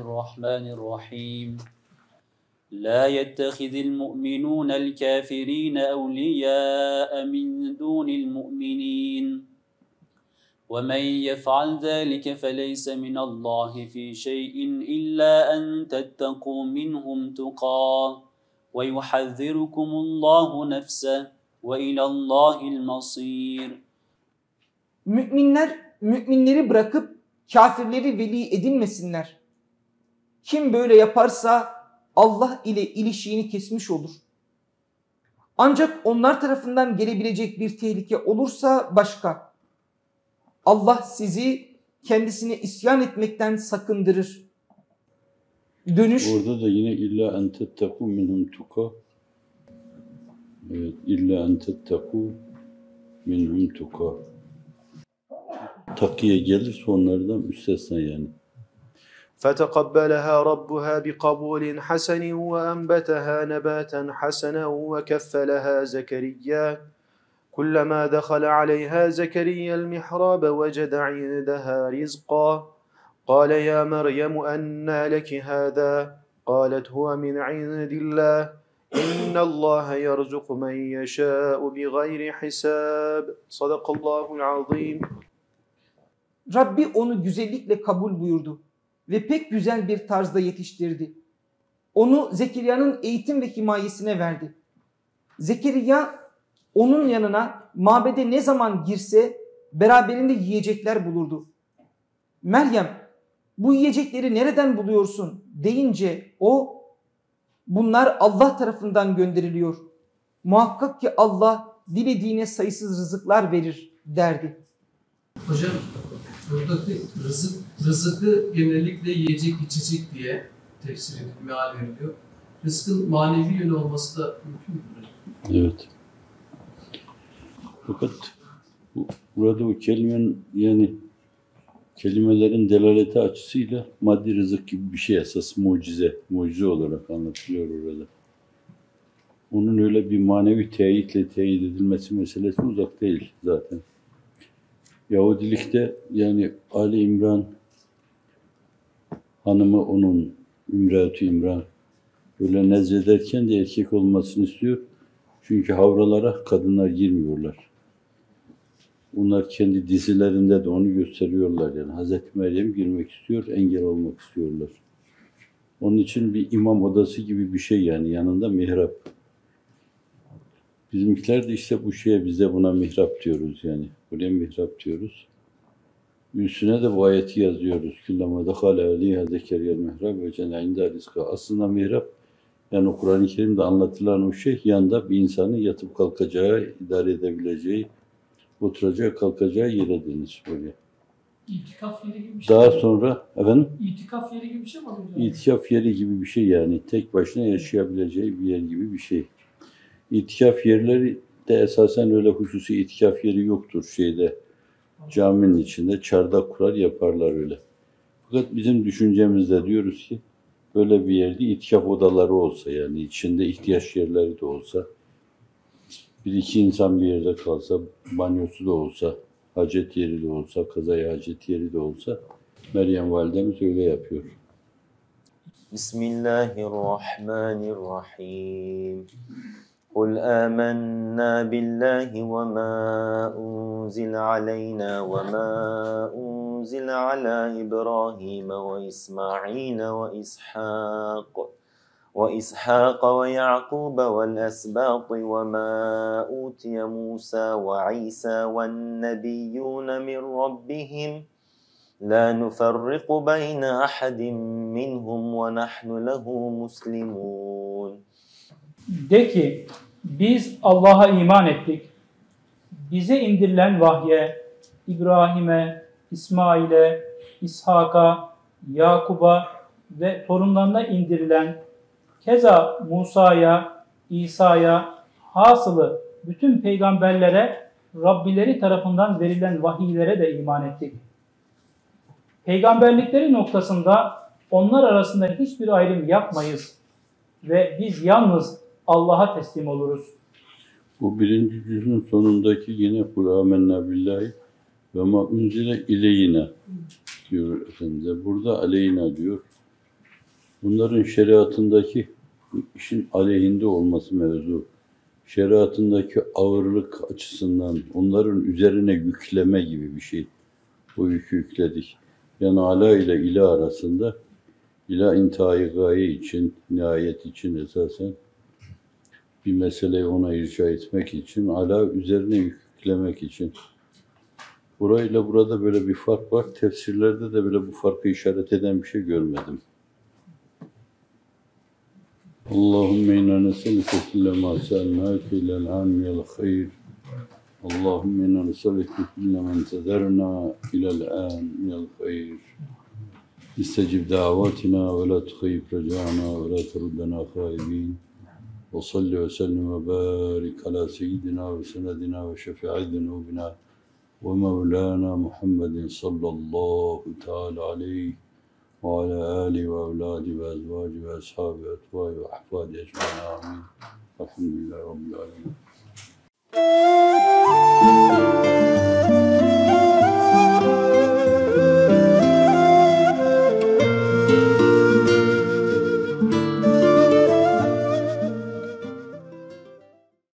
الرحمن الرحيم لا يتخذ المؤمنون الكافرين أولياء من دون المؤمنين ومن يفعل ذلك فليس من الله في شيء إلا أن تتقوا منهم تقى ويحذركم الله نفسه وإلى الله المصير. Müminler müminleri bırakıp kafirleri veli edinmesinler. Kim böyle yaparsa Allah ile ilişiğini kesmiş olur. Ancak onlar tarafından gelebilecek bir tehlike olursa başka. Allah sizi kendisine isyan etmekten sakındırır. Dönüş. Orada da yine illa en tettekû minhum tuka. Evet, illa en tettekû minhum tuka. Takiye gelir onlardan müstesna yani. فَتَقَبَّلَهَا رَبُّهَا بِقَبُولٍ حَسَنٍ وَأَنْبَتَهَا نَبَاتًا حَسَنًا وَكَفَّلَهَا زَكَرِيَّا كُلَّمَا دَخَلَ عَلَيْهَا زَكَرِيَّا الْمِحْرَابَ وَجَدَ عِندَهَا رِزْقًا قَالَ يَا مَرْيَمُ أَنَّىٰ لَكِ هَٰذَا قَالَتْ هُوَ مِنْ عِندِ اللّٰهِ إِنَّ اللّٰهَ يَرْزُقُ مَنْ يَشَاءُ بِغَيْرِ حِسَابٍ صَدَقَ اللّٰهُ الْعَظِيمُ. Rabbi onu güzellikle kabul buyurdu ve pek güzel bir tarzda yetiştirdi. Onu Zekeriya'nın eğitim ve himayesine verdi. Zekeriya onun yanına mabede ne zaman girse beraberinde yiyecekler bulurdu. Meryem, bu yiyecekleri nereden buluyorsun deyince o, bunlar Allah tarafından gönderiliyor. Muhakkak ki Allah dilediğine sayısız rızıklar verir derdi. Hocam buradaki rızıkı genellikle yiyecek içecek diye tefsir edip meal veriliyor. Rızkın manevi yönü olması da mümkün mü? Evet. Fakat burada o kelimenin yani kelimelerin delaleti açısıyla maddi rızık gibi bir şey esas mucize olarak anlatılıyor orada. Onun öyle bir manevi teyitle teyit edilmesi meselesi uzak değil zaten. Yahudilikte yani Ali İmran hanımı onun İmratü İmran böyle nezlederken de erkek olmasını istiyor. Çünkü havralara kadınlar girmiyorlar. Bunlar kendi dizilerinde de onu gösteriyorlar yani. Hazreti Meryem girmek istiyor, engel olmak istiyorlar. Onun için bir imam odası gibi bir şey yani yanında mihrap. Bizimkiler de işte bu şeye biz de buna mihrap diyoruz yani. Buraya mihrap diyoruz. Üstüne de bu ayeti yazıyoruz. Küllama dehale aleyha zekeriyel mihrab ve cenayinde rizka. Aslında mihrap yani Kur'an-ı Kerim'de anlatılan o şey yanında bir insanın yatıp kalkacağı, idare edebileceği, oturacağı, kalkacağı yere denir böyle. İtikaf yeri gibi bir şey. Daha sonra efendim? İtikaf yeri gibi bir şey mi oluyor? İtikaf yeri gibi bir şey yani. Tek başına yaşayabileceği bir yer gibi bir şey. İtikaf yerleri de esasen öyle hususi itikaf yeri yoktur şeyde. Caminin içinde çardak kurar yaparlar öyle. Fakat bizim düşüncemizde diyoruz ki böyle bir yerde itikaf odaları olsa yani içinde ihtiyaç yerleri de olsa bir iki insan bir yerde kalsa, banyosu da olsa, hacet yeri de olsa, kazaya hacet yeri de olsa Meryem validemiz öyle yapıyor. Bismillahirrahmanirrahim. قُلْ آمَنَّا بِاللّٰهِ وَمَا أُنْزِلَ عَلَيْنَا وَمَا أُنْزِلَ عَلَى إِبْرَاهِيمَ وَإِسْمَاعِيلَ وَإِسْحَاقَ وَيَعْقُوبَ وَالْأَسْبَاطِ وَمَا أُوتِيَ مُوسَى وَعِيسَى وَالنَّبِيُّونَ مِنْ رَبِّهِمْ لَا نُفَرِّقُ بَيْنَ أَحَدٍ مِّنْهُمْ وَنَحْنُ لَهُ مُسْلِمُونَ. De ki, biz Allah'a iman ettik. Bize indirilen vahye, İbrahim'e, İsmail'e, İshak'a, Yakub'a ve torunlarına indirilen, keza Musa'ya, İsa'ya, hasılı bütün peygamberlere, Rabbileri tarafından verilen vahiylere de iman ettik. Peygamberlikleri noktasında onlar arasında hiçbir ayrım yapmayız ve biz yalnız Allah'a teslim oluruz. Bu birinci cüzün sonundaki yine kul âmennâ billahi ve mâ unzile ileyna diyor Efendimiz. Burada aleyna diyor. Bunların şeriatındaki işin aleyhinde olması mevzu. Şeriatındaki ağırlık açısından onların üzerine yükleme gibi bir şey. Bu yükü yükledik. Yani ala ile ilah arasında ilah intihai gaye için, nihayet için esasen bir meseleyi ona irca etmek için, ala üzerine yüklemek için. Burayla burada böyle bir fark var. Tefsirlerde de böyle bu farkı işaret eden bir şey görmedim. Allahümme inna neselike kulle ma se'alnâke ilel âmiyel hayr. Allahümme inna neselike kulle men tezerna ilel âmiyel hayr. İstecib da'vatina ve la tuhayyib reca'na ve la teruddena haibin. Ve salli ve sellim ve barik ala seyyidina ve senedina ve şefi'i zunubina ve mevlana Muhammedin sallallahu teala aleyhi ve ala alihi ve evladi ve ezvaci ve ashabi ve etva'i ve ahfadi ecmaîn. Amin. Elhamdülillahi Rabbil alemin.